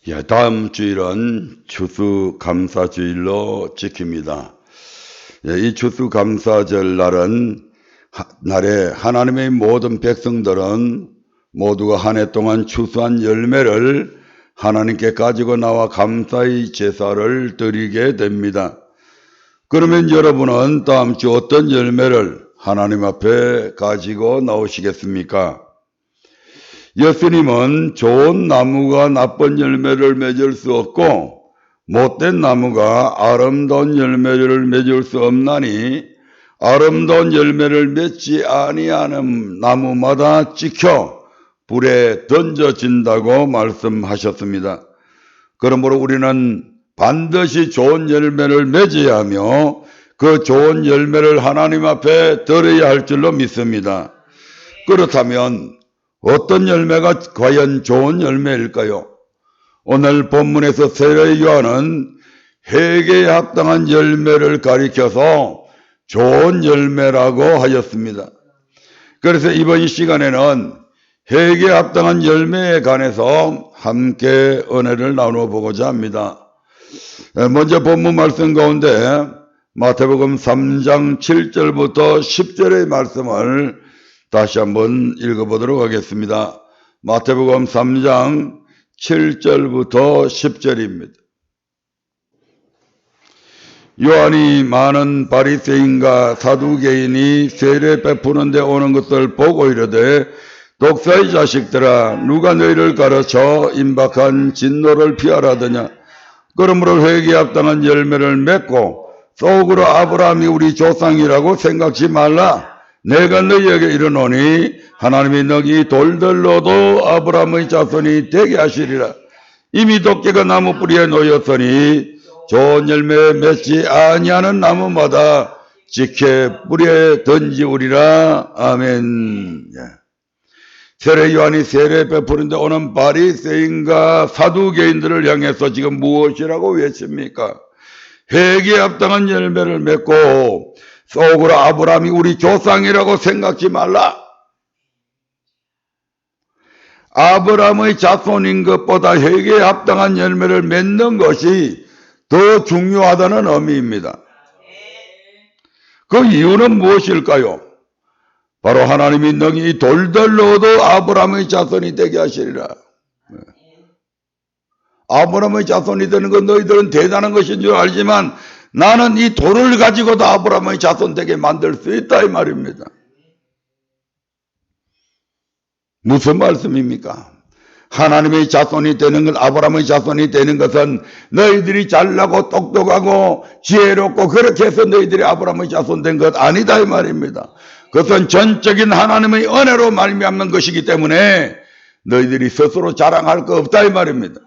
예, 다음 주일은 추수감사주일로 지킵니다. 예, 이 추수감사절 날에 하나님의 모든 백성들은 모두가 한 해 동안 추수한 열매를 하나님께 가지고 나와 감사의 제사를 드리게 됩니다. 그러면 여러분은 다음 주 어떤 열매를 하나님 앞에 가지고 나오시겠습니까? 예수님은 좋은 나무가 나쁜 열매를 맺을 수 없고 못된 나무가 아름다운 열매를 맺을 수 없나니 아름다운 열매를 맺지 아니하는 나무마다 찍혀 불에 던져진다고 말씀하셨습니다. 그러므로 우리는 반드시 좋은 열매를 맺어야 하며 그 좋은 열매를 하나님 앞에 드려야 할 줄로 믿습니다. 그렇다면 어떤 열매가 과연 좋은 열매일까요? 오늘 본문에서 세례 요한은 회개에 합당한 열매를 가리켜서 좋은 열매라고 하였습니다. 그래서 이번 시간에는 회개에 합당한 열매에 관해서 함께 은혜를 나누어 보고자 합니다. 먼저 본문 말씀 가운데 마태복음 3장 7절부터 10절의 말씀을 다시 한번 읽어보도록 하겠습니다. 마태복음 3장 7절부터 10절입니다. 요한이 많은 바리새인과 사두개인이 세례 베푸는 데 오는 것을 보고 이르되 독사의 자식들아 누가 너희를 가르쳐 임박한 진노를 피하라더냐. 그러므로 회개에 합당한 열매를 맺고 속으로 아브라함이 우리 조상이라고 생각지 말라. 내가 너희에게 이르노니 하나님이 너희 돌들로도 아브라함의 자손이 되게 하시리라. 이미 도끼가 나무 뿌리에 놓였으니 좋은 열매 맺지 아니하는 나무마다 지켜 불에 던지우리라. 아멘. 세례 요한이 세례 베푸는데 오는 바리새인과 사두개인들을 향해서 지금 무엇이라고 외칩니까? 회개에 합당한 열매를 맺고 속으로 아브라함이 우리 조상이라고 생각지 말라. 아브라함의 자손인 것보다 회개에 합당한 열매를 맺는 것이 더 중요하다는 의미입니다. 그 이유는 무엇일까요? 바로 하나님이 너희 돌들로도 아브라함의 자손이 되게 하시리라. 아브라함의 자손이 되는 건 너희들은 대단한 것인 줄 알지만 나는 이 돌을 가지고도 아브라함의 자손 되게 만들 수 있다 이 말입니다. 무슨 말씀입니까? 하나님의 자손이 되는 것, 아브라함의 자손이 되는 것은 너희들이 잘나고 똑똑하고 지혜롭고 그렇게 해서 너희들이 아브라함의 자손 된 것 아니다 이 말입니다. 그것은 전적인 하나님의 은혜로 말미암는 것이기 때문에 너희들이 스스로 자랑할 거 없다 이 말입니다.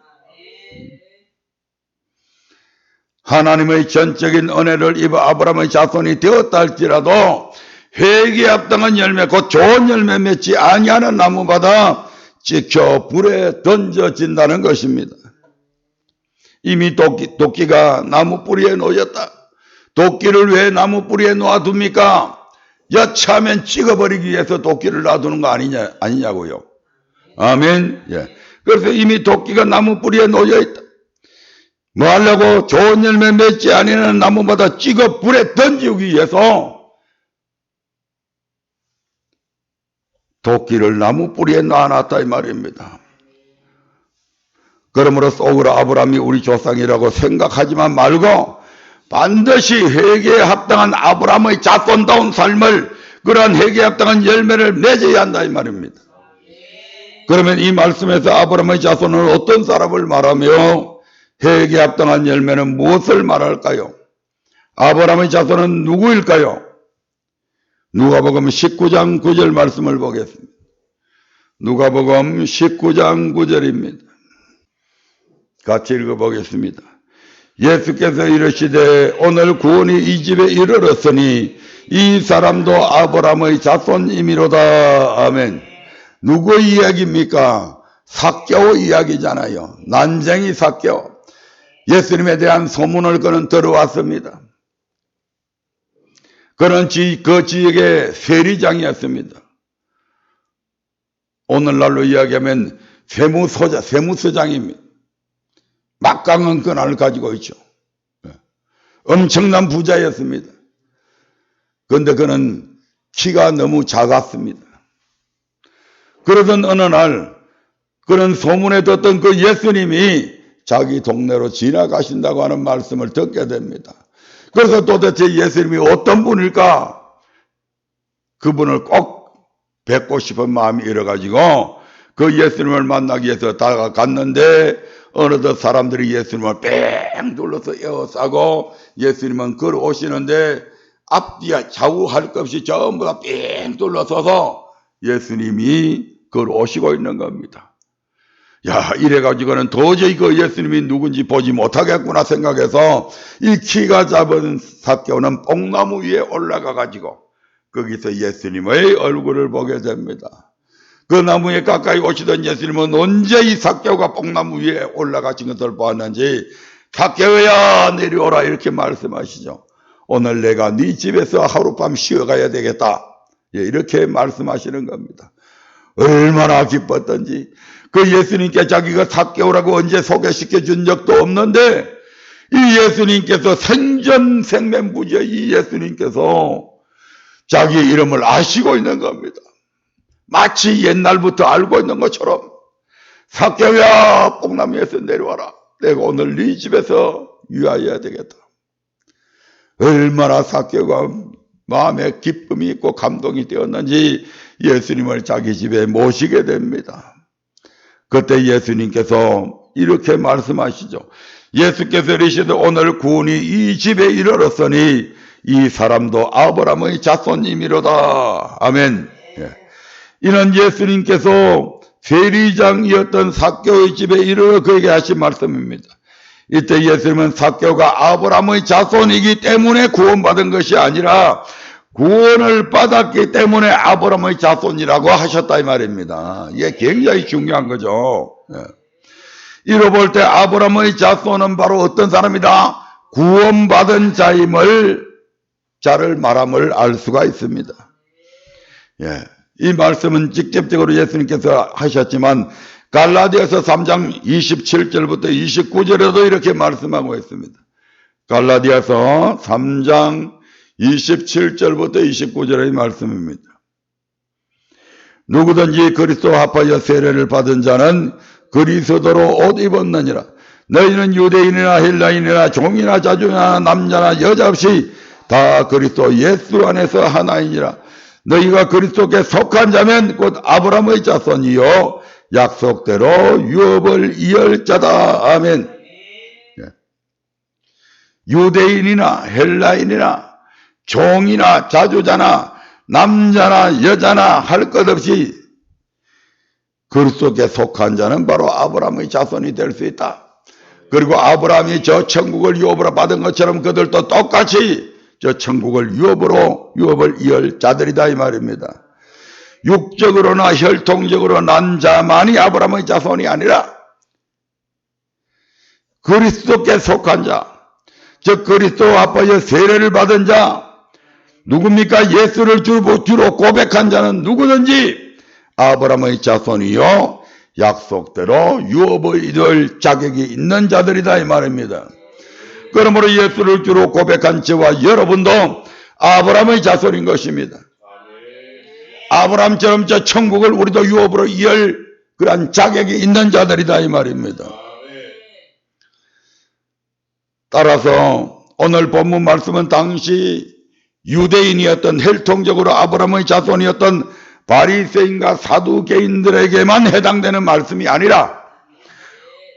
하나님의 전적인 은혜를 입어 아브라함의 자손이 되었다 할지라도 회개에 합당한 열매, 곧 좋은 열매 맺지 아니하는 나무마다 찍혀 불에 던져진다는 것입니다. 이미 도끼가 나무 뿌리에 놓였다. 도끼를 왜 나무 뿌리에 놓아둡니까? 여차하면 찍어버리기 위해서 도끼를 놔두는 거 아니냐고요. 아멘. 예. 그래서 이미 도끼가 나무 뿌리에 놓여있다. 뭐 하려고? 좋은 열매 맺지 아니하는 나무마다 찍어 불에 던지기 위해서 도끼를 나무 뿌리에 놔놨다 이 말입니다. 그러므로 속으로 아브라함이 우리 조상이라고 생각하지만 말고 반드시 회개에 합당한 아브라함의 자손다운 삶을, 그러한 회개에 합당한 열매를 맺어야 한다 이 말입니다. 그러면 이 말씀에서 아브라함의 자손은 어떤 사람을 말하며 회개에 합당한 열매는 무엇을 말할까요? 아브라함의 자손은 누구일까요? 누가복음 19장 9절 말씀을 보겠습니다. 누가복음 19장 9절입니다. 같이 읽어보겠습니다. 예수께서 이르시되 오늘 구원이 이 집에 이르렀으니 이 사람도 아브라함의 자손임이로다. 아멘. 누구의 이야기입니까? 삭개오 이야기잖아요. 난쟁이 삭개오. 예수님에 대한 소문을 그는 들어왔습니다. 그는 그 지역의 세리장이었습니다. 오늘날로 이야기하면 세무서장입니다. 막강한 권한을 가지고 있죠. 엄청난 부자였습니다. 그런데 그는 키가 너무 작았습니다. 그러던 어느 날 그는 소문에 듣던 그 예수님이 자기 동네로 지나가신다고 하는 말씀을 듣게 됩니다. 그래서 도대체 예수님이 어떤 분일까? 그분을 꼭 뵙고 싶은 마음이 일어가지고 그 예수님을 만나기 위해서 다가갔는데 어느덧 사람들이 예수님을 뺑 둘러서 에워싸고 예수님은 걸어오시는데 앞뒤 좌우할 것 없이 전부 다 뺑 둘러서서 예수님이 걸어오시고 있는 겁니다. 야, 이래가지고는 도저히 그 예수님이 누군지 보지 못하겠구나 생각해서 이 키가 작은 삭개오는 뽕나무 위에 올라가가지고 거기서 예수님의 얼굴을 보게 됩니다. 그 나무에 가까이 오시던 예수님은 언제 이 삭개오가 뽕나무 위에 올라가신 것을 보았는지 삭개오야 내려오라 이렇게 말씀하시죠. 오늘 내가 네 집에서 하룻밤 쉬어가야 되겠다. 이렇게 말씀하시는 겁니다. 얼마나 기뻤던지 그 예수님께 자기가 삭개오라고 언제 소개시켜 준 적도 없는데 이 예수님께서 생전생명부지의 이 예수님께서 자기 이름을 아시고 있는 겁니다. 마치 옛날부터 알고 있는 것처럼 삭개오야 뽕나무에서 내려와라. 내가 오늘 네 집에서 유하여야 되겠다. 얼마나 삭개오가 마음에 기쁨이 있고 감동이 되었는지 예수님을 자기 집에 모시게 됩니다. 그때 예수님께서 이렇게 말씀하시죠. 예수께서 이르시되 오늘 구원이 이 집에 이르렀으니 이 사람도 아브라함의 자손님이로다. 아멘. 이는 예수님께서 세리장이었던 삭개오의 집에 이르러 그에게 하신 말씀입니다. 이때 예수님은 삭개오가 아브라함의 자손이기 때문에 구원받은 것이 아니라 구원을 받았기 때문에 아브라함의 자손이라고 하셨다 이 말입니다. 이게 굉장히 중요한 거죠. 이로 볼 때 아브라함의 자손은 바로 어떤 사람이다? 구원받은 자를 말함을 알 수가 있습니다. 이 말씀은 직접적으로 예수님께서 하셨지만 갈라디아서 3장 27절부터 29절에도 이렇게 말씀하고 있습니다. 갈라디아서 3장 27절부터 29절의 말씀입니다. 누구든지 그리스도와 합하여 세례를 받은 자는 그리스도로 옷 입었느니라. 너희는 유대인이나 헬라인이나 종이나 자주나 남자나 여자 없이 다 그리스도 예수 안에서 하나이니라. 너희가 그리스도께 속한 자면 곧 아브라함의 자손이요 약속대로 유업을 이을 자다. 아멘. 유대인이나 헬라인이나 종이나 자주자나 남자나 여자나 할 것 없이 그리스도께 속한 자는 바로 아브라함의 자손이 될 수 있다. 그리고 아브라함이 저 천국을 유업으로 받은 것처럼 그들도 똑같이 저 천국을 유업을 이을 자들이다 이 말입니다. 육적으로나 혈통적으로 난 자만이 아브라함의 자손이 아니라 그리스도께 속한 자, 즉 그리스도와 합하여 세례를 받은 자, 누굽니까? 예수를 주로 고백한 자는 누구든지 아브라함의 자손이요 약속대로 유업을 이룰 자격이 있는 자들이다 이 말입니다. 그러므로 예수를 주로 고백한 저와 여러분도 아브라함의 자손인 것입니다. 아브라함처럼 저 천국을 우리도 유업으로 이을 그러한 자격이 있는 자들이다 이 말입니다. 따라서 오늘 본문 말씀은 당시 유대인이었던 혈통적으로 아브라함의 자손이었던 바리새인과 사두개인들에게만 해당되는 말씀이 아니라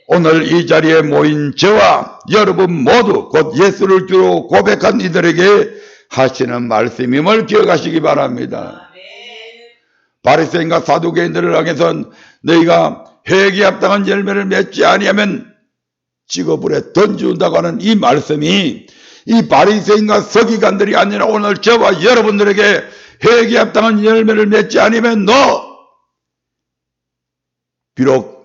오늘 이 자리에 모인 저와 여러분 모두 곧 예수를 주로 고백한 이들에게 하시는 말씀임을 기억하시기 바랍니다. 바리새인과 사두개인들을 향해서 너희가 회개에 합당한 열매를 맺지 아니하면 지거불에 던지운다고 하는 이 말씀이 이 바리새인과 서기관들이 아니라 오늘 저와 여러분들에게 회개에 합당한 열매를 맺지 않으면 너 비록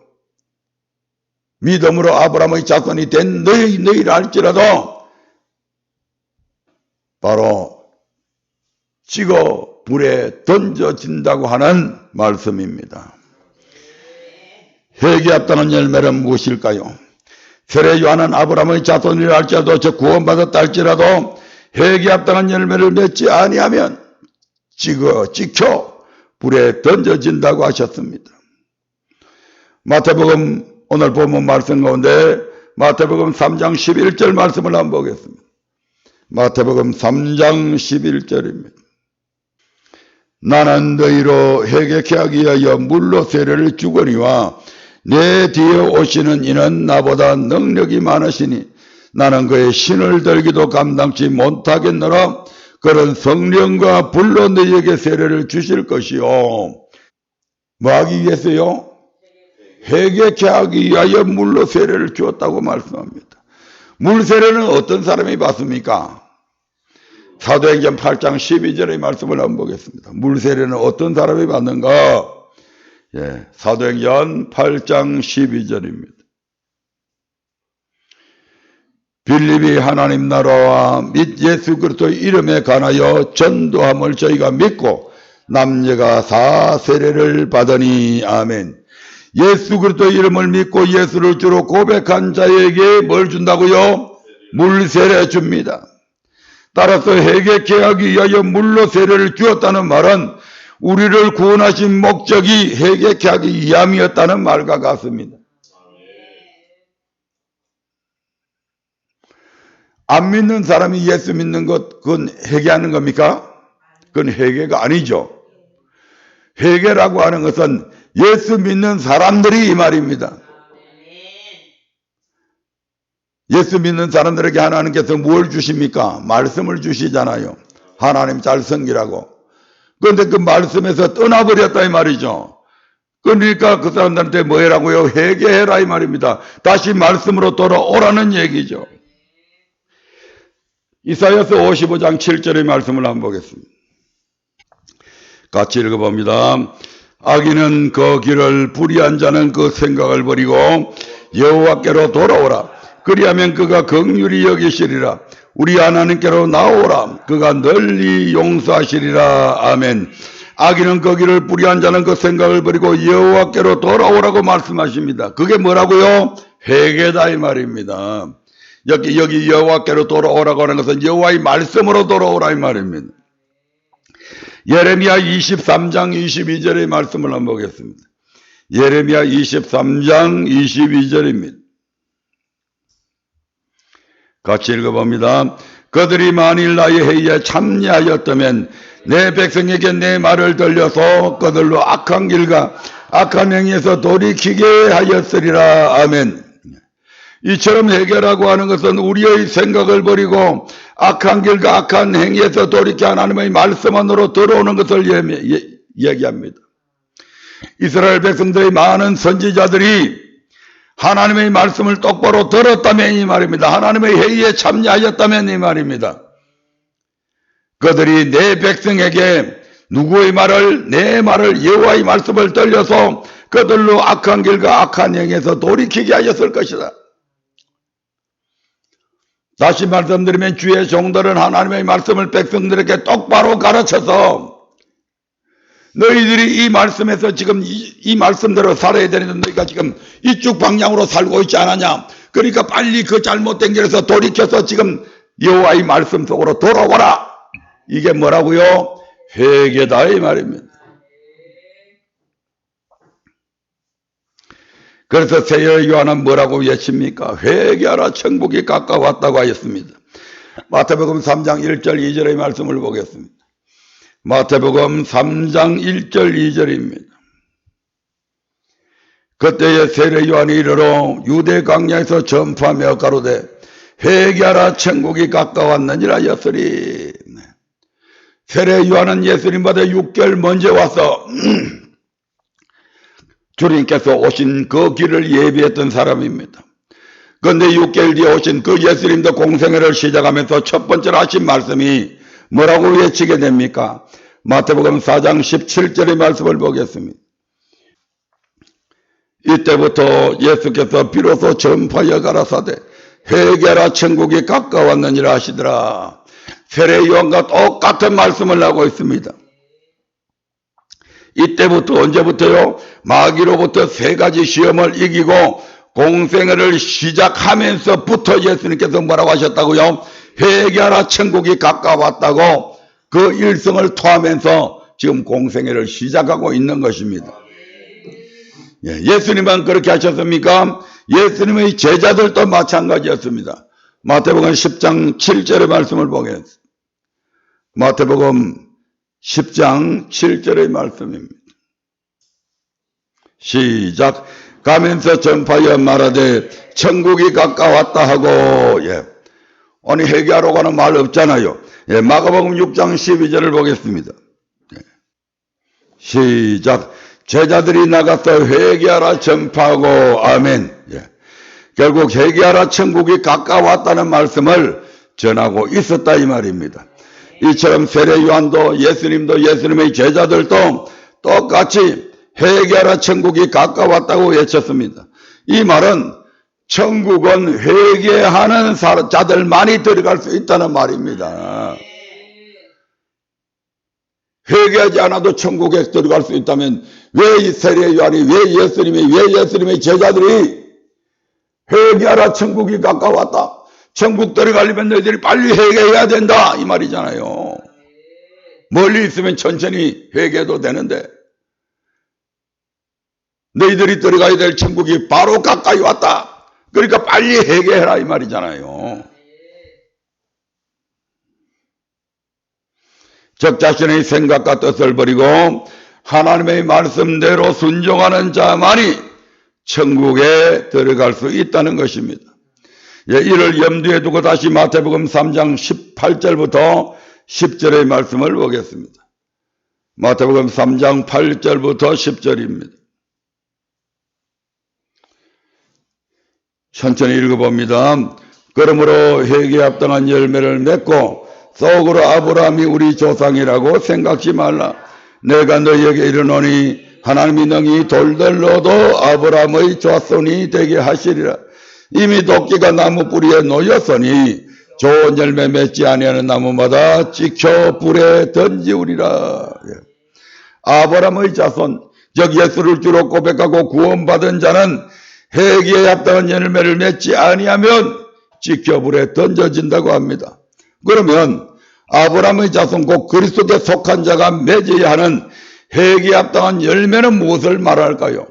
믿음으로 아브라함의 자손이 된 너희를 할지라도 바로 찍어 불에 던져진다고 하는 말씀입니다. 회개에 합당한 열매는 무엇일까요? 세례 요한은 아브라함의 자손이라 할지라도 저 구원받았다 할지라도 회개합당한 열매를 맺지 아니하면 찍혀 불에 던져진다고 하셨습니다. 마태복음 오늘 본문 말씀 가운데 마태복음 3장 11절 말씀을 한번 보겠습니다. 마태복음 3장 11절입니다. 나는 너희로 회개케 하기 위하여 물로 세례를 주거니와 내 뒤에 오시는 이는 나보다 능력이 많으시니 나는 그의 신을 들기도 감당치 못하겠노라. 그런 성령과 불로 너희에게 세례를 주실 것이요. 뭐 하기 위해서요? 회개케 하기 위하여 물로 세례를 주었다고 말씀합니다. 물 세례는 어떤 사람이 받습니까? 사도행전 8장 12절의 말씀을 한번 보겠습니다. 물 세례는 어떤 사람이 받는가? 예, 사도행전 8장 12절입니다. 빌립이 하나님 나라와 및 예수 그리스도의 이름에 관하여 전도함을 저희가 믿고 남녀가 다 세례를 받으니 아멘. 예수 그리스도의 이름을 믿고 예수를 주로 고백한 자에게 뭘 준다고요? 물 세례 줍니다. 따라서 회개케 하기 위하여 물로 세례를 주었다는 말은 우리를 구원하신 목적이 회개케 하기 위함이었다는 말과 같습니다. 안 믿는 사람이 예수 믿는 것, 그건 회개하는 겁니까? 그건 회개가 아니죠. 회개라고 하는 것은 예수 믿는 사람들이 이 말입니다. 예수 믿는 사람들에게 하나님께서 뭘 주십니까? 말씀을 주시잖아요. 하나님 잘 섬기라고. 그런데 그 말씀에서 떠나버렸다 이 말이죠. 그러니까 그 사람들한테 뭐 해라고요? 회개해라 이 말입니다. 다시 말씀으로 돌아오라는 얘기죠. 이사야서 55장 7절의 말씀을 한번 보겠습니다. 같이 읽어봅니다. 악인은 그 길을 불의한 자는 그 생각을 버리고 여호와께로 돌아오라. 그리하면 그가 긍휼히 여기시리라. 우리 하나님께로 나오라. 그가 널리 용서하시리라. 아멘. 악인은 그 길을 불의한 자는 그 생각을 버리고 여호와께로 돌아오라고 말씀하십니다. 그게 뭐라고요? 회개다 이 말입니다. 여기 여호와께로 돌아오라고 하는 것은 여호와의 말씀으로 돌아오라 이 말입니다. 예레미야 23장 22절의 말씀을 한번 보겠습니다. 예레미야 23장 22절입니다. 같이 읽어봅니다. 그들이 만일 나의 회의에 참여하였다면 내 백성에게 내 말을 들려서 그들로 악한 길과 악한 행위에서 돌이키게 하였으리라. 아멘. 이처럼 회개라고 하는 것은 우리의 생각을 버리고 악한 길과 악한 행위에서 돌이켜 하나님의 말씀 안으로 들어오는 것을 얘기합니다. 이스라엘 백성들의 많은 선지자들이 하나님의 말씀을 똑바로 들었다면 이 말입니다. 하나님의 회의에 참여하였다면 이 말입니다. 그들이 내 백성에게 누구의 말을, 내 말을, 여호와의 말씀을 들려서 그들로 악한 길과 악한 행위에서 돌이키게 하였을 것이다. 다시 말씀드리면 주의 종들은 하나님의 말씀을 백성들에게 똑바로 가르쳐서 너희들이 이 말씀에서 지금 이 말씀대로 살아야 되는데 너희가 지금 이쪽 방향으로 살고 있지 않았냐. 그러니까 빨리 그 잘못된 길에서 돌이켜서 지금 여호와의 말씀 속으로 돌아와라. 이게 뭐라고요? 회개다 이 말입니다. 그래서 세례 요한은 뭐라고 외칩니까? 회개하라 천국이 가까웠다고 하였습니다. 마태복음 3장 1절 2절의 말씀을 보겠습니다. 마태복음 3장 1절 2절입니다. 그때에 세례 요한이 이르러 유대 광야에서 전파하며 가로되 회개하라 천국이 가까웠느니라 하였으리. 세례 요한은 예수님보다 6개월 먼저 와서 주님께서 오신 그 길을 예비했던 사람입니다. 그런데 6개월 뒤에 오신 그 예수님도 공생애를 시작하면서 첫 번째로 하신 말씀이 뭐라고 외치게 됩니까? 마태복음 4장 17절의 말씀을 보겠습니다. 이때부터 예수께서 비로소 전파하여 가라사대 회개하라 천국이 가까웠느니라 하시더라. 세례 요한과 똑같은 말씀을 하고 있습니다. 이때부터 언제부터요? 마귀로부터 3가지 시험을 이기고 공생애를 시작하면서부터 예수님께서 뭐라고 하셨다고요? 회개하라 천국이 가까웠다고 그 일성을 토하면서 지금 공생애를 시작하고 있는 것입니다. 예수님은 그렇게 하셨습니까? 예수님의 제자들도 마찬가지였습니다. 마태복음 10장 7절의 말씀을 보겠습니다. 마태복음 10장 7절의 말씀입니다. 시작. 가면서 전파하여 말하되 천국이 가까웠다 하고. 아니 회개하러 가는 말 없잖아요. 마가복음 6장 12절을 보겠습니다. 시작. 제자들이 나가서 회개하라 전파하고. 아멘. 결국 회개하라 천국이 가까웠다는 말씀을 전하고 있었다 이 말입니다. 이처럼 세례 요한도 예수님도 예수님의 제자들도 똑같이 회개하라 천국이 가까웠다고 외쳤습니다. 이 말은 천국은 회개하는 자들만이 들어갈 수 있다는 말입니다. 회개하지 않아도 천국에 들어갈 수 있다면 왜 이 세례 요한이 왜 예수님의 제자들이 회개하라 천국이 가까웠다. 천국 들어가려면 너희들이 빨리 회개해야 된다 이 말이잖아요. 멀리 있으면 천천히 회개해도 되는데 너희들이 들어가야 될 천국이 바로 가까이 왔다. 그러니까 빨리 회개해라 이 말이잖아요. 적 자신의 생각과 뜻을 버리고 하나님의 말씀대로 순종하는 자만이 천국에 들어갈 수 있다는 것입니다. 이를 염두에 두고 다시 마태복음 3장 18절부터 10절의 말씀을 보겠습니다. 마태복음 3장 8절부터 10절입니다. 천천히 읽어봅니다. 그러므로 회개에 합당한 열매를 맺고 속으로 아브라함이 우리 조상이라고 생각지 말라. 내가 너희에게 이르노니 하나님이 능히 돌들로도 아브라함의 자손이 되게 하시리라. 이미 도끼가 나무 뿌리에 놓였으니 좋은 열매 맺지 아니하는 나무마다 찍혀 불에 던지우리라. 아브라함의 자손, 즉 예수를 주로 고백하고 구원받은 자는 회개에 합당한 열매를 맺지 아니하면 찍혀 불에 던져진다고 합니다. 그러면 아브라함의 자손 곧 그리스도에 속한 자가 맺어야 하는 회개에 합당한 열매는 무엇을 말할까요?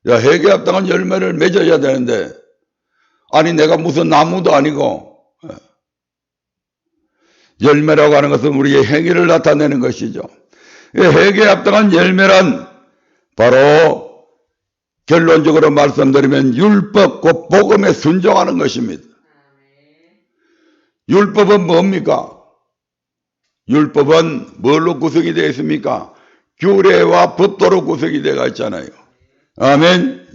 회개에 합당한 열매를 맺어야 되는데 아니 내가 무슨 나무도 아니고 열매라고 하는 것은 우리의 행위를 나타내는 것이죠. 회개에 합당한 열매란 바로 결론적으로 말씀드리면 율법 곧 복음에 순종하는 것입니다. 율법은 뭡니까? 율법은 뭘로 구성이 되어 있습니까? 규례와 법도로 구성이 되어 있잖아요. 아멘.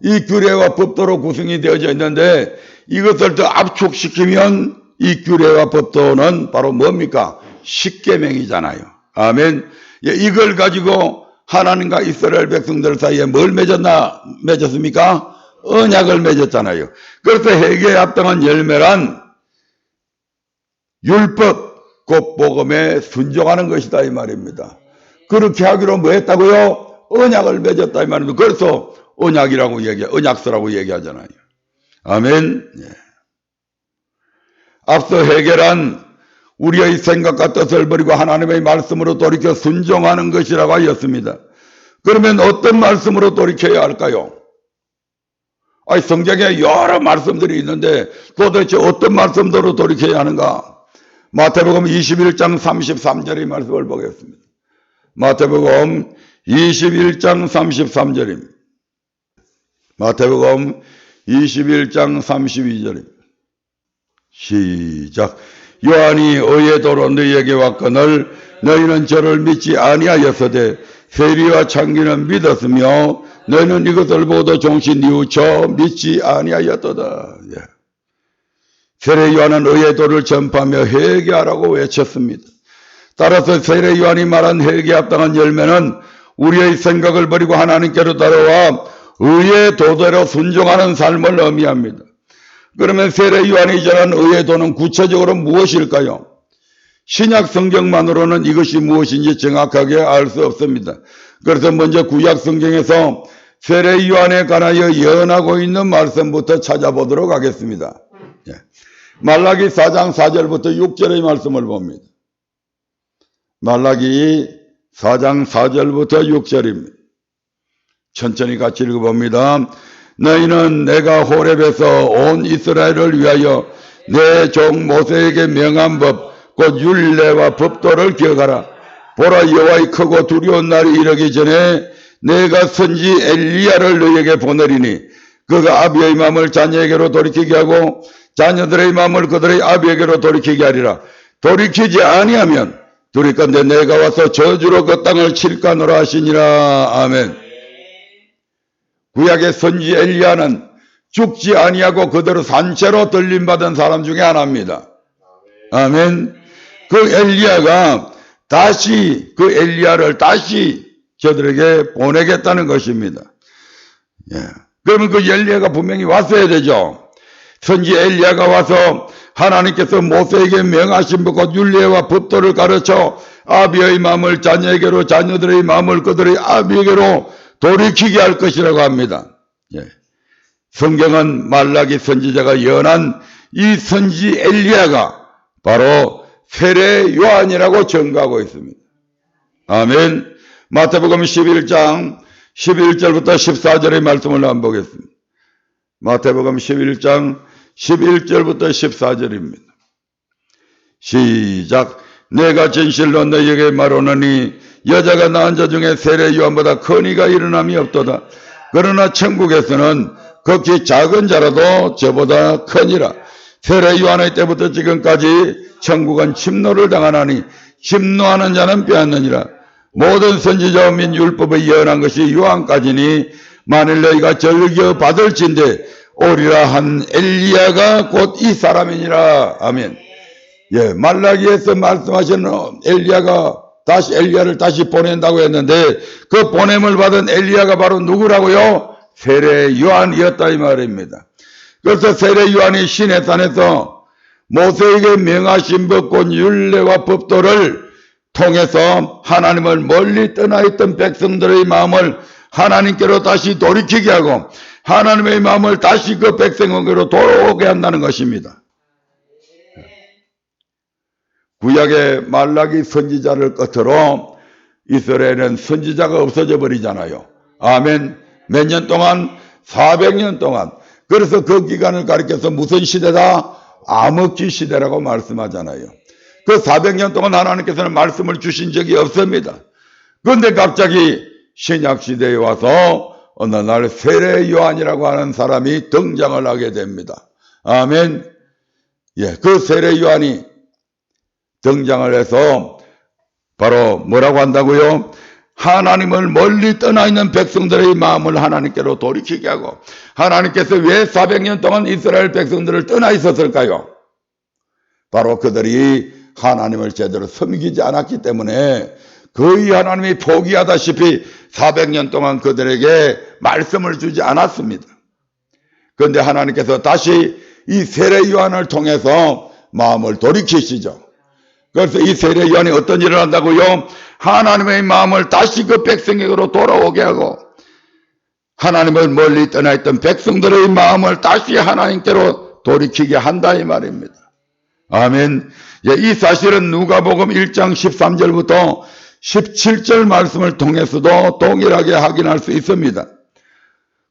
이 규례와 법도로 구성이 되어져 있는데 이것을 더 압축시키면 이 규례와 법도는 바로 뭡니까? 십계명이잖아요. 아멘. 이걸 가지고 하나님과 이스라엘 백성들 사이에 뭘 맺었습니까? 언약을 맺었잖아요. 그래서 회개에 합당한 열매란 율법 곧 복음에 순종하는 것이다 이 말입니다. 그렇게 하기로 뭐 했다고요? 언약을 맺었다 이 말입니다. 그래서 언약서라고 얘기하잖아요. 아멘. 앞서 회개란 우리의 생각과 뜻을 버리고 하나님의 말씀으로 돌이켜 순종하는 것이라고 하였습니다. 그러면 어떤 말씀으로 돌이켜야 할까요? 성경에 여러 말씀들이 있는데 도대체 어떤 말씀대로 돌이켜야 하는가? 마태복음 21장 33절의 말씀을 보겠습니다. 마태복음 21장 33절입니다. 마태복음 21장 32절입니다. 시작. 요한이 의의 도로 너희에게 왔거늘 너희는 저를 믿지 아니하였으되 세리와 창기는 믿었으며 너희는 이것을 보고 종시 뉘우쳐 믿지 아니하였도다. 세례 요한은 의의 도를 전파하며 회개하라고 외쳤습니다. 따라서 세례 요한이 말한 회개에 합당한 열매는 우리의 생각을 버리고 하나님께로 따라와 의의 도대로 순종하는 삶을 의미합니다. 그러면 세례 요한이 전한 의의 도는 구체적으로 무엇일까요? 신약 성경만으로는 이것이 무엇인지 정확하게 알 수 없습니다. 그래서 먼저 구약 성경에서 세례 요한에 관하여 예언하고 있는 말씀부터 찾아보도록 하겠습니다. 말라기 4장 4절부터 6절의 말씀을 봅니다. 말라기 4장 4절부터 6절입니다. 천천히 같이 읽어봅니다. 너희는 내가 호렙에서 온 이스라엘을 위하여 내 종 모세에게 명한 법 곧 율례와 법도를 기억하라. 보라, 여호와의 크고 두려운 날이 이르기 전에 내가 선지 엘리야를 너희에게 보내리니 그가 아비의 마음을 자녀에게로 돌이키게 하고 자녀들의 마음을 그들의 아비에게로 돌이키게 하리라. 돌이키지 아니하면 두리건대 내가 와서 저주로 그 땅을 칠까노라 하시니라. 아멘. 구약의 선지 엘리야는 죽지 아니하고 그대로 산채로 들림받은 사람 중에 하나입니다. 아멘. 그 엘리야가 다시 그 엘리야를 다시 저들에게 보내겠다는 것입니다. 그러면 그 엘리야가 분명히 왔어야 되죠. 선지 엘리야가 와서 하나님께서 모세에게 명하신 것 율례와 법도를 가르쳐 아비의 마음을 자녀에게로 자녀들의 마음을 그들의 아비에게로 돌이키게 할 것이라고 합니다. 성경은 말라기 선지자가 예언한 이 선지 엘리야가 바로 세례 요한이라고 증거하고 있습니다. 아멘. 마태복음 11장 11절부터 14절의 말씀을 한번 보겠습니다. 마태복음 11장 11절부터 14절입니다. 시작. 내가 진실로 너희에게 말하노니 여자가 낳은 자 중에 세례 요한보다 큰 이가 일어남이 없도다. 그러나 천국에서는 극히 작은 자라도 저보다 크니라. 세례 요한의 때부터 지금까지 천국은 침노를 당하나니 침노하는 자는 빼앗느니라. 모든 선지자와 및 율법에 예언한 것이 요한까지니 만일 너희가 즐겨 받을진대 오리라 한 엘리야가 곧 이 사람이니라. 아멘. 말라기에서 말씀하신 엘리야를 다시 보낸다고 했는데 그 보냄을 받은 엘리야가 바로 누구라고요? 세례 요한이었다 이 말입니다. 그래서 세례 요한이 시내산에서 모세에게 명하신 법 곧 율례와 법도를 통해서 하나님을 멀리 떠나 있던 백성들의 마음을 하나님께로 다시 돌이키게 하고 하나님의 마음을 다시 그 백성에게로 돌아오게 한다는 것입니다. 구약의 말라기 선지자를 끝으로 이스라엘은 선지자가 없어져 버리잖아요. 아멘. 몇 년 동안? 400년 동안. 그래서 그 기간을 가리켜서 무슨 시대다? 암흑기 시대라고 말씀하잖아요. 그 400년 동안 하나님께서는 말씀을 주신 적이 없습니다. 그런데 갑자기 신약 시대에 와서 어느 날 세례 요한이라고 하는 사람이 등장을 하게 됩니다. 아멘. 그 세례 요한이 등장을 해서 바로 뭐라고 한다고요? 하나님을 멀리 떠나 있는 백성들의 마음을 하나님께로 돌이키게 하고 하나님께서 왜 400년 동안 이스라엘 백성들을 떠나 있었을까요? 바로 그들이 하나님을 제대로 섬기지 않았기 때문에 거의 하나님이 포기하다시피 400년 동안 그들에게 말씀을 주지 않았습니다. 그런데 하나님께서 다시 이 세례 요한을 통해서 마음을 돌이키시죠. 그래서 이 세례 요한이 어떤 일을 한다고요? 하나님의 마음을 다시 그 백성에게로 돌아오게 하고 하나님을 멀리 떠나 있던 백성들의 마음을 다시 하나님께로 돌이키게 한다 이 말입니다. 아멘. 이 사실은 누가복음 1장 13절부터 17절 말씀을 통해서도 동일하게 확인할 수 있습니다.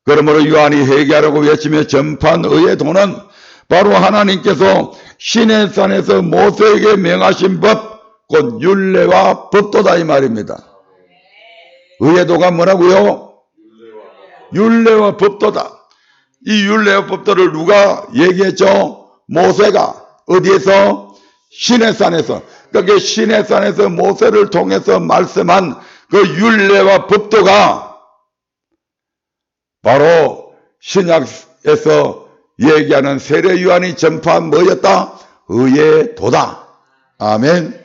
그러므로 요한이 회개하라고 외치며 전파한 의의 도는 바로 하나님께서 시내산에서 모세에게 명하신 법 곧 율례와 법도다 이 말입니다. 의의 도가 뭐라고요? 율례와 법도다. 이 율례와 법도를 누가 얘기했죠? 모세가. 어디에서? 시내산에서. 그게 시내산에서 모세를 통해서 말씀한 그 율례와 법도가 바로 신약에서 얘기하는 세례 요한이 전파한 뭐였다? 의의 도다. 아멘.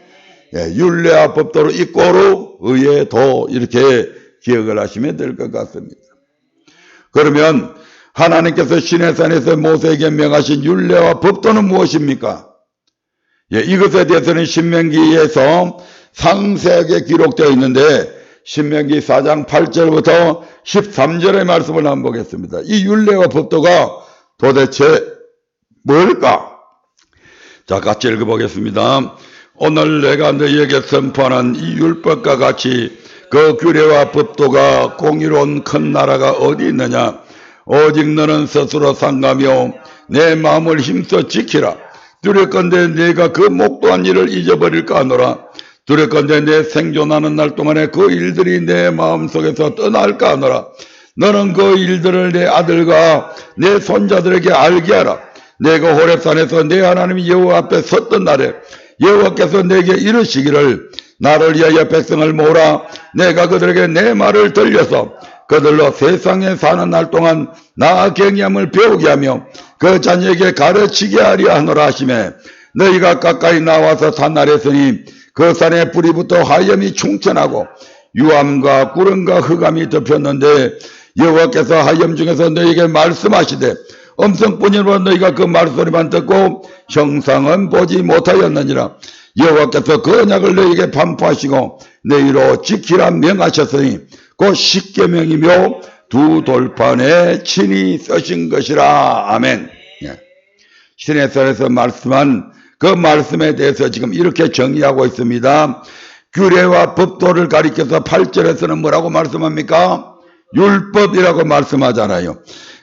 율례와 법도로 이꼬로 의의 도 이렇게 기억을 하시면 될 것 같습니다. 그러면 하나님께서 시내산에서 모세에게 명하신 율례와 법도는 무엇입니까? 이것에 대해서는 신명기에서 상세하게 기록되어 있는데 신명기 4장 8절부터 13절의 말씀을 한번 보겠습니다. 이 율례와 법도가 도대체 뭘까? 자, 같이 읽어보겠습니다. 오늘 내가 너희에게 선포하는 이 율법과 같이 그 규례와 법도가 공의로운 큰 나라가 어디 있느냐? 오직 너는 스스로 삼가며 내 마음을 힘써 지키라. 두렵건대 내가 그 목도한 일을 잊어버릴까 하노라. 두렵건대 내 생존하는 날 동안에 그 일들이 내 마음속에서 떠날까 하노라. 너는 그 일들을 내 아들과 내 손자들에게 알게 하라. 내가 호렙산에서 내 하나님 여호와 앞에 섰던 날에 여호와께서 내게 이르시기를 나를 위하여 백성을 모으라. 내가 그들에게 내 말을 들려서 그들로 세상에 사는 날 동안 나 경외함을 배우게 하며 그 자녀에게 가르치게 하려 하노라 하시매 너희가 가까이 나와서 산 아래서니 그 산에 뿌리부터 하염이 충천하고 유암과 구름과 흑암이 덮였는데 여호와께서 하염 중에서 너희에게 말씀하시되 음성뿐이로 너희가 그 말소리만 듣고 형상은 보지 못하였느니라. 여호와께서 그 언약을 너희에게 반포하시고 너희로 지키라 명하셨으니 곧 십계명이며 두 돌판에 친히 쓰신 것이라. 아멘. 시내산에서 말씀한 그 말씀에 대해서 지금 이렇게 정의하고 있습니다. 규례와 법도를 가리켜서 8절에서는 뭐라고 말씀합니까? 율법이라고 말씀하잖아요.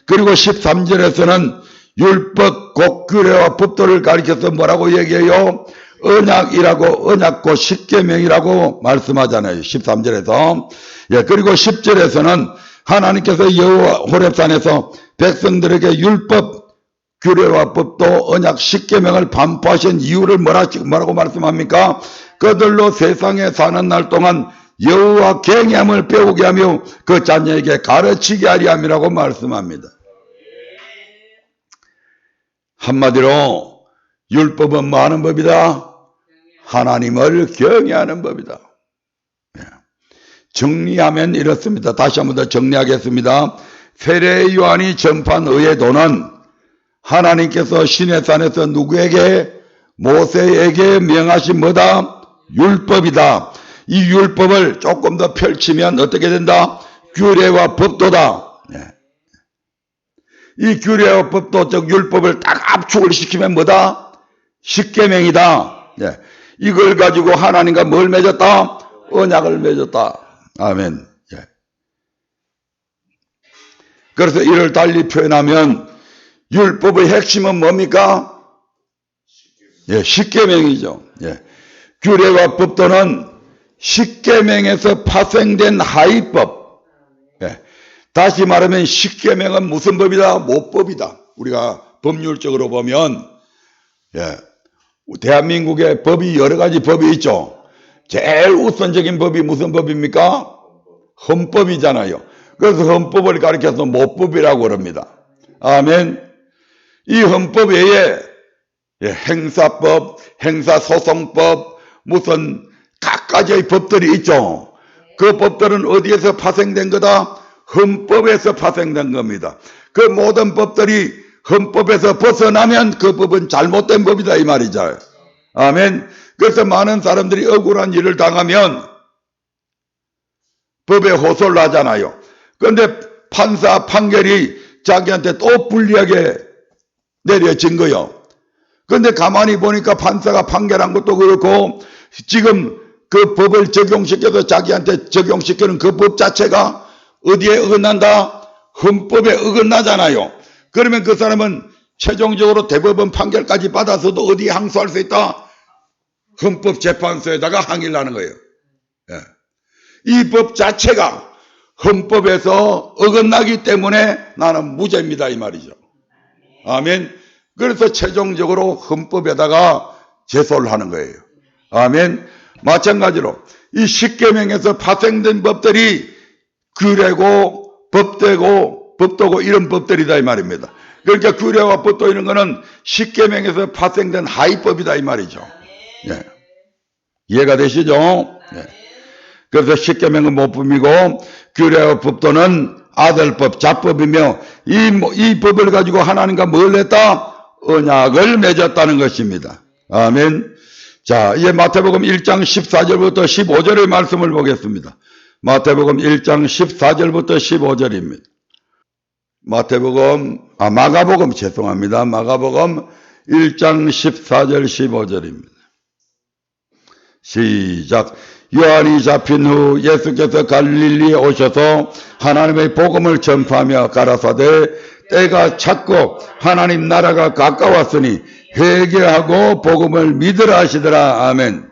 그리고 13절에서는 율법, 곧 규례와 법도를 가리켜서 뭐라고 얘기해요? 언약이라고, 언약고 십계명이라고 말씀하잖아요. 13절에서. 예, 그리고 10절에서는 하나님께서 여호와 호렙산에서 백성들에게 율법, 규례와 법도, 언약, 십계명을 반포하신 이유를 뭐라고 말씀합니까? 그들로 세상에 사는 날 동안 여호와 경외함을 배우게 하며 그 자녀에게 가르치게 하리 함이라고 말씀합니다. 한마디로 율법은 뭐 하는 법이다? 하나님을 경외하는 법이다. 정리하면 이렇습니다. 다시 한번 더 정리하겠습니다. 세례 요한이 전파한 의의 도는 하나님께서 시내산에서 누구에게? 모세에게 명하신 뭐다? 율법이다. 이 율법을 조금 더 펼치면 어떻게 된다? 규례와 법도다. 이 규례와 법도, 즉 율법을 딱 압축을 시키면 뭐다? 십계명이다. 이걸 가지고 하나님과 뭘 맺었다? 언약을 맺었다. 아멘. 그래서 이를 달리 표현하면 율법의 핵심은 뭡니까? 십계명이죠. 규례와 법도는 십계명에서 파생된 하위법. 다시 말하면 십계명은 무슨 법이다? 모법이다. 우리가 법률적으로 보면 대한민국의 법이 여러 가지 법이 있죠. 제일 우선적인 법이 무슨 법입니까? 헌법이잖아요. 그래서 헌법을 가리켜서 모법이라고 그럽니다. 아멘. 이 헌법 외에 행사법, 행사소송법, 무슨 각가지의 법들이 있죠. 그 법들은 어디에서 파생된 거다? 헌법에서 파생된 겁니다. 그 모든 법들이 헌법에서 벗어나면 그 법은 잘못된 법이다 이 말이죠. 아멘. 그래서 많은 사람들이 억울한 일을 당하면 법에 호소를 하잖아요. 그런데 판사 판결이 자기한테 또 불리하게 내려진 거요. 그런데 가만히 보니까 판사가 판결한 것도 그렇고 지금 그 법을 적용시켜서 자기한테 적용시키는 그 법 자체가 어디에 어긋난다? 헌법에 어긋나잖아요. 그러면 그 사람은 최종적으로 대법원 판결까지 받아서도 어디에 항소할 수 있다? 헌법재판소에다가 항의를 하는 거예요. 이 법 자체가 헌법에서 어긋나기 때문에 나는 무죄입니다 이 말이죠. 아멘. 그래서 최종적으로 헌법에다가 제소를 하는 거예요. 아멘. 마찬가지로 이 십계명에서 파생된 법들이 규례고 법도고 이런 법들이다 이 말입니다. 그러니까 규례와 법도 이런 거는 십계명에서 파생된 하위법이다 이 말이죠. 이해가 되시죠? 그래서 십계명은 모법이고 규례와 법도는 아들법, 자법이며 이 법을 가지고 하나님과 뭘 했다? 언약을 맺었다는 것입니다. 아멘. 자, 이제 마태복음 1장 14절부터 15절의 말씀을 보겠습니다. 마태복음 1장 14절부터 15절입니다. 마가복음 죄송합니다. 마가복음 1장 14절 15절입니다. 시작. 요한이 잡힌 후 예수께서 갈릴리에 오셔서 하나님의 복음을 전파하며 가라사대 때가 찼고 하나님 나라가 가까웠으니 회개하고 복음을 믿으라 하시더라. 아멘.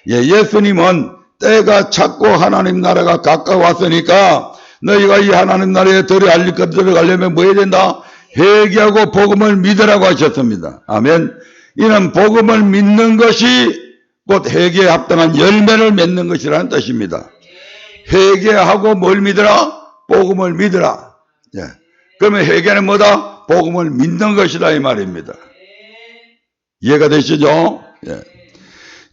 예수님은 때가 찼고 하나님 나라가 가까웠으니까 너희가 이 하나님 나라에 들어가려면 뭐 해야 된다? 회개하고 복음을 믿으라고 하셨습니다. 아멘. 이는 복음을 믿는 것이 곧 회개에 합당한 열매를 맺는 것이라는 뜻입니다. 회개하고 뭘 믿으라? 복음을 믿으라. 예. 그러면 회개는 뭐다? 복음을 믿는 것이다 이 말입니다. 이해가 되시죠? 예.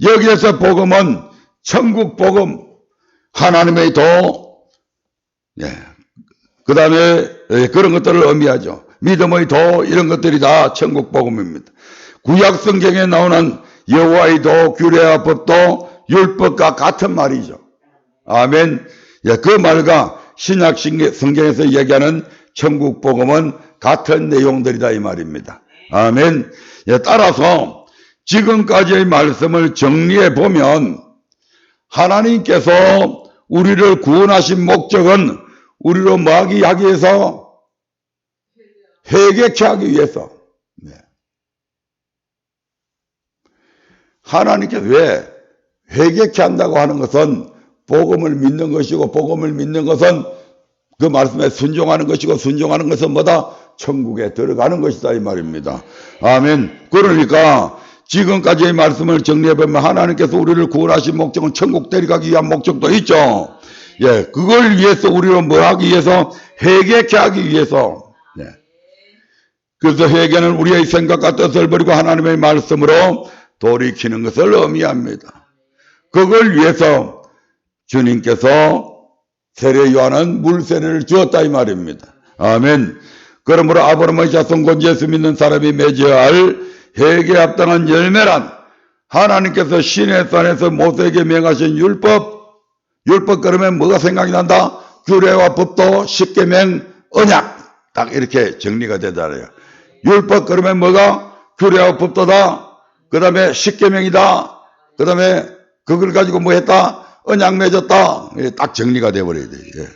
여기에서 복음은 천국 복음, 하나님의 도, 예. 그 다음에 그런 것들을 의미하죠. 믿음의 도, 이런 것들이 다 천국 복음입니다. 구약 성경에 나오는 여호와의 도, 규례와 법도 율법과 같은 말이죠. 아멘. 예, 그 말과 신약 성경에서 얘기하는 천국 복음은 같은 내용들이다 이 말입니다. 아멘. 예, 따라서 지금까지의 말씀을 정리해 보면 하나님께서 우리를 구원하신 목적은 우리로 뭐하기 하기 위해서? 회개케 하기 위해서. 네. 하나님께서 왜 회개케 한다고 하는 것은 복음을 믿는 것이고, 복음을 믿는 것은 그 말씀에 순종하는 것이고, 순종하는 것은 뭐다? 천국에 들어가는 것이다 이 말입니다. 아멘. 그러니까 지금까지의 말씀을 정리해보면 하나님께서 우리를 구원하신 목적은 천국 데려가기 위한 목적도 있죠. 예, 그걸 위해서 우리로 뭐 하기 위해서? 회개케 하기 위해서. 예. 그래서 회개는 우리의 생각과 뜻을 버리고 하나님의 말씀으로 돌이키는 것을 의미합니다. 그걸 위해서 주님께서 세례 요한은 물세례를 주었다 이 말입니다. 아멘. 그러므로 아브라함의 자손 곧 예수 믿는 사람이 맺어야 할 회개에 합당한 열매란 하나님께서 시내산에서 모세에게 명하신 율법 그러면 뭐가 생각이 난다? 규례와 법도, 십계명, 언약, 딱 이렇게 정리가 되잖아요. 율법 그러면 뭐가? 규례와 법도다. 그 다음에 십계명이다. 그 다음에 그걸 가지고 뭐 했다? 언약 맺었다. 딱 정리가 되어버려야 돼요. 예.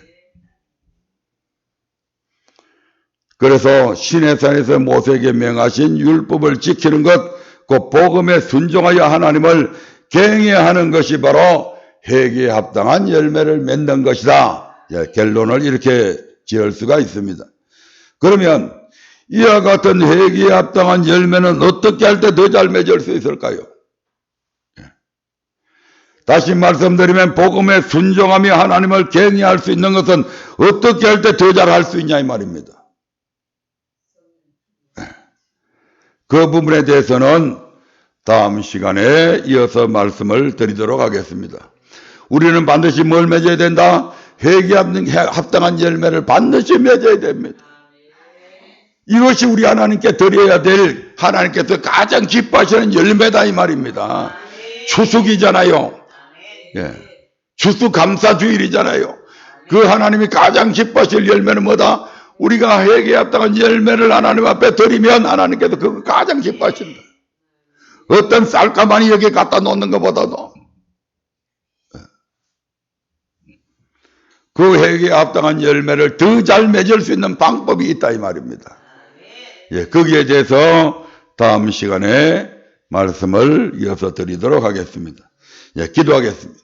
그래서 시내산에서 모세에게 명하신 율법을 지키는 것, 그 복음에 순종하여 하나님을 경외하는 것이 바로 회개에 합당한 열매를 맺는 것이다. 예, 결론을 이렇게 지을 수가 있습니다. 그러면 이와 같은 회개에 합당한 열매는 어떻게 할 때 더 잘 맺을 수 있을까요? 예. 다시 말씀드리면 복음에 순종하며 하나님을 경외할 수 있는 것은 어떻게 할 때 더 잘 할 수 있냐 이 말입니다. 그 부분에 대해서는 다음 시간에 이어서 말씀을 드리도록 하겠습니다. 우리는 반드시 뭘 맺어야 된다? 회개에 합당한 열매를 반드시 맺어야 됩니다. 이것이 우리 하나님께 드려야 될 하나님께서 가장 기뻐하시는 열매다 이 말입니다. 추수기잖아요. 예. 추수감사주일이잖아요. 그 하나님이 가장 기뻐하실 열매는 뭐다? 우리가 회개에 합당한 열매를 하나님 앞에 드리면 하나님께서 그거 가장 기뻐하신다. 어떤 쌀가마니 여기에 갖다 놓는 것보다도 그 회개에 합당한 열매를 더 잘 맺을 수 있는 방법이 있다 이 말입니다. 예, 거기에 대해서 다음 시간에 말씀을 이어서 드리도록 하겠습니다. 예, 기도하겠습니다.